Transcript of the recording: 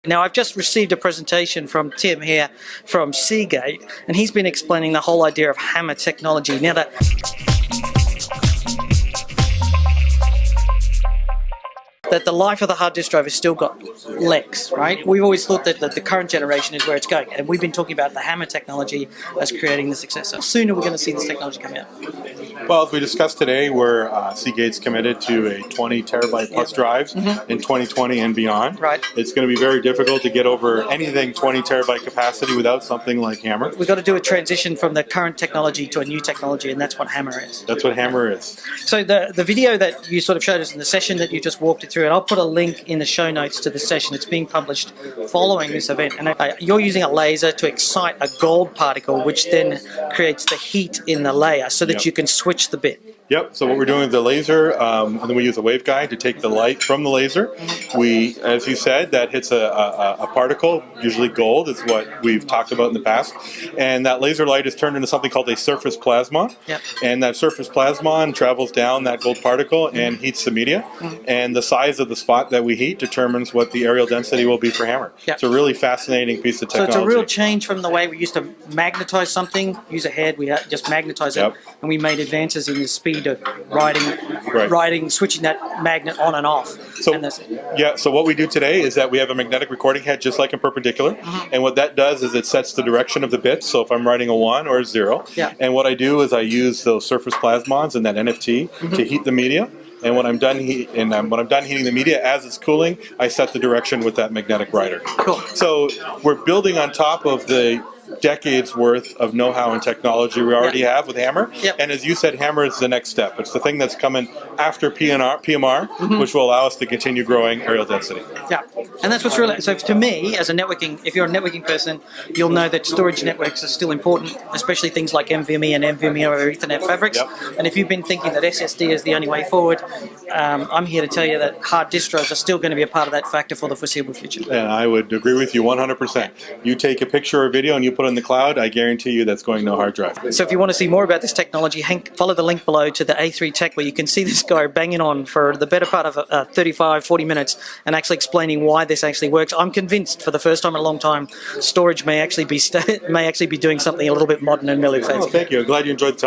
Now, I've just received a presentation from Tim here from Seagate, and he's been explaining the whole idea of HAMR technology. Now, that the life of the hard disk drive has still got legs, right? We've always thought that the current generation is where it's going, and we've been talking about the HAMR technology as creating the successor. Soon are we going to see this technology come out? Well, as we discussed today, Seagate's committed to a 20 terabyte plus drives in 2020 and beyond. Right. It's going to be very difficult to get over anything 20 terabyte capacity without something like HAMR. We've got to do a transition from the current technology to a new technology, and that's what HAMR is. That's what HAMR is. So the video that you sort of showed us in the session that you just walked it through, and I'll put a link in the show notes to the session. It's being published following this event, and you're using a laser to excite a gold particle, which then creates the heat in the layer so that you can switch the bit. Yep, so what we're doing with the laser, and then we use a waveguide to take the light from the laser. We, as you said, that hits a particle, usually gold is what we've talked about in the past, and that laser light is turned into something called a surface plasmon, and that surface plasmon travels down that gold particle and heats the media, and the size of the spot that we heat determines what the areal density will be for HAMR. It's a really fascinating piece of technology. So it's a real change from the way we used to magnetize something, use a head, we just magnetize it, and we made advances in the speed of writing, switching that magnet on and off. So what we do today is that we have a magnetic recording head just like in perpendicular, and what that does is it sets the direction of the bits, so if I'm writing a 1 or a 0, and what I do is I use those surface plasmons and that NFT to heat the media, and when I'm done heating the media, as it's cooling, I set the direction with that magnetic writer. Cool. So we're building on top of the decades worth of know-how and technology we already have with HAMR, and as you said, HAMR is the next step. It's the thing that's coming after PMR, which will allow us to continue growing areal density. Yeah, and that's what's really, so to me, as a networking, if you're a networking person, you'll know that storage networks are still important, especially things like NVMe and NVMe over Ethernet fabrics, and if you've been thinking that SSD is the only way forward, I'm here to tell you that hard disk drives are still going to be a part of that factor for the foreseeable future. And I would agree with you 100%. You take a picture or video and you put it in the cloud, I guarantee you that's going to a hard drive. So if you want to see more about this technology, follow the link below to the A3 Tech, where you can see this guy banging on for the better part of 35, 40 minutes and actually explaining why this actually works. I'm convinced for the first time in a long time, storage may actually be doing something a little bit modern and really fancy. Oh, thank you. I'm glad you enjoyed the talk.